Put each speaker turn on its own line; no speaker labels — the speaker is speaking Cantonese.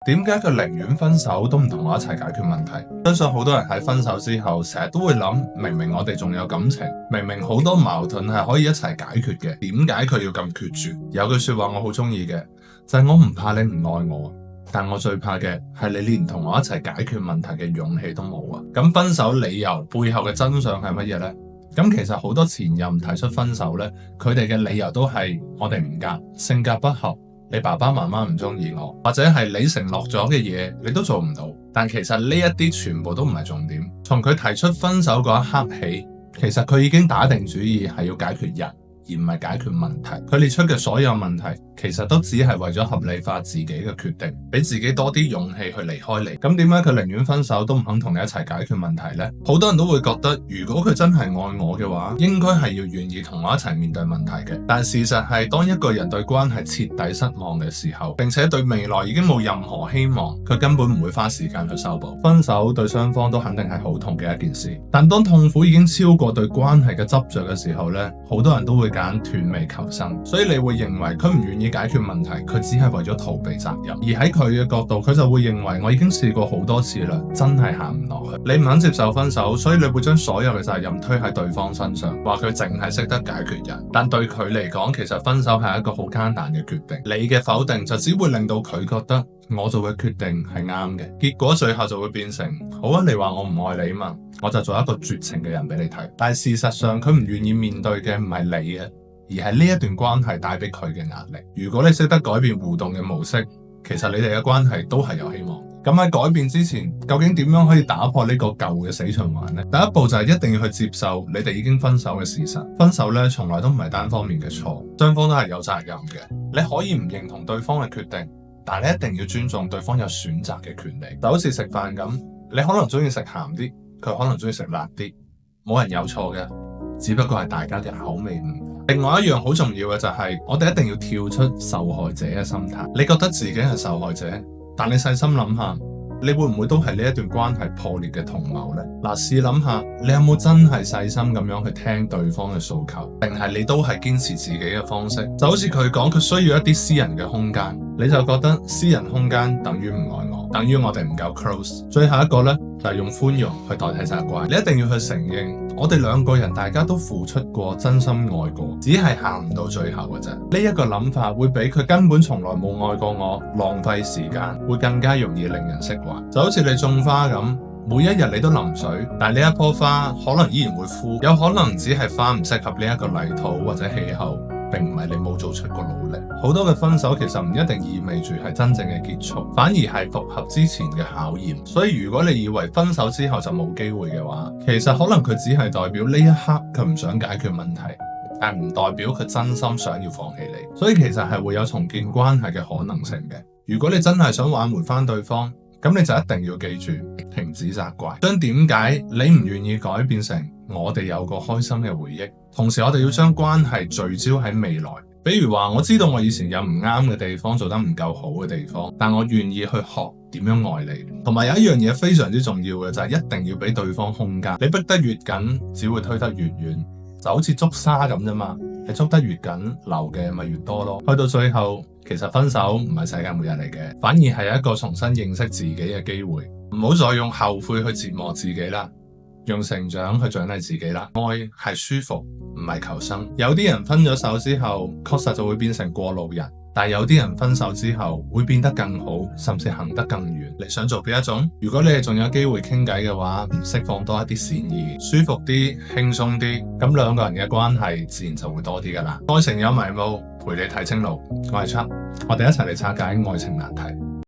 點解佢寧願分手都唔同我一齊解決問題？相信好多人喺分手之後，成日都會諗，明明我哋仲有感情，明明好多矛盾係可以一齊解決嘅，點解佢要咁決絕？有句說話我好中意嘅，就係我唔怕你唔愛我，但我最怕嘅係你連同我一齊解決問題嘅勇氣都冇啊！咁分手理由背後嘅真相係乜嘢呢？咁其實好多前任提出分手呢，佢哋嘅理由都係我哋唔夾，性格不合。你爸爸媽媽唔中意我，或者係你承諾咗嘅嘢你都做唔到，但其實呢一啲全部都唔係重點。從佢提出分手嗰一刻起，其實佢已經打定主意係要解決人，而唔係解決問題。佢列出嘅所有問題，其實都只係為咗合理化自己嘅決定，俾自己多啲勇氣去離開你。咁點解佢寧願分手都唔肯同你一齊解決問題呢？好多人都會覺得，如果佢真係愛我嘅話，應該係要願意同我一齊面對問題嘅。但事實係，當一個人對關係徹底失望嘅時候，並且對未來已經冇任何希望，佢根本唔會花時間去修補。分手對雙方都肯定係好痛嘅一件事，但當痛苦已經超過對關係嘅執着嘅時候呢，好多人都會揀斷尾求生。所以你會認為佢唔願意解決問題，佢只係為咗逃避責任。而喺佢嘅角度，佢就會認為我已經試過好多次啦，真係行唔落去。你唔肯接受分手，所以你會將所有嘅責任推喺對方身上，話佢淨係識得解決人。但對佢嚟講，其實分手係一個好艱難嘅決定。你嘅否定就只會令到佢覺得我做嘅決定係啱嘅，結果最後就會變成好啊，你話我唔愛你嘛，我就做一個絕情嘅人俾你睇。但係事實上，佢唔願意面對嘅唔係你嘅，而係呢一段關係帶俾佢嘅壓力。如果你識得改變互動嘅模式，其實你哋嘅關係都係有希望。咁喺改變之前，究竟點樣可以打破呢個舊嘅死循環呢？第一步就係一定要去接受你哋已經分手嘅事實。分手呢，從來都唔係單方面嘅錯，雙方都係有責任嘅。你可以唔認同對方嘅決定，但你一定要尊重對方有選擇嘅權利。就好似食飯咁，你可能中意食鹹啲，佢可能中意食辣啲，冇人有錯嘅，只不過係大家嘅口味唔同。另外一樣好重要嘅就係，我哋一定要跳出受害者嘅心態。你覺得自己係受害者，但你細心諗下，你會唔會都係呢一段關係破裂嘅同謀呢？嗱，試諗下，你有冇真係細心咁樣去聽對方嘅訴求，定係你都係堅持自己嘅方式？就好似佢講，佢需要一啲私人嘅空間，你就覺得私人空間等於唔愛我，等於我哋唔夠 close。最後一個呢，就係用寬容去代替責怪。你一定要去承認，我哋兩個人大家都付出過，真心愛過，只係行唔到最後嘅啫。呢一個諗法會比佢根本從來冇愛過我，浪費時間，會更加容易令人釋懷。就好似你種花咁，每一日你都淋水，但係呢一棵花可能依然會枯，有可能只係花唔適合呢一個泥土或者氣候，並唔係你冇做出過努力。好多嘅分手其實唔一定意味住係真正嘅結束，反而係復合之前嘅考驗。所以如果你以為分手之後就冇機會嘅話，其實可能佢只係代表呢一刻佢唔想解決問題，但唔代表佢真心想要放棄你。所以其實係會有重建關係嘅可能性嘅。如果你真係想挽回翻對方，咁你就一定要記住，停止責怪，將點解你唔願意改變成我哋有個開心嘅回憶。同時我哋要將關係聚焦喺未來。比如話，我知道我以前有唔啱嘅地方，做得唔夠好嘅地方，但我願意去學點樣愛你。同埋有一樣嘢非常之重要嘅就係一定要俾對方空間。你逼得越緊，只會推得越遠。就好似捉沙咁啫嘛，你捉得越緊，流嘅咪越多咯。去到最後，其實分手唔係世界末日嚟嘅，反而係一個重新認識自己嘅機會。唔好再用後悔去折磨自己啦，用成長去獎勵自己啦。愛係舒服，唔係求生。有啲人分咗手之後，確實就會變成過路人。但有啲人分手之後會變得更好，甚至行得更遠。你想做邊一種？如果你哋仲有機會傾偈嘅話，釋放多一啲善意，舒服啲，輕鬆啲，咁兩個人嘅關係自然就會多啲噶啦。愛情有迷霧，陪你睇清路。我係 Chuck，我哋一齊嚟拆解愛情難題。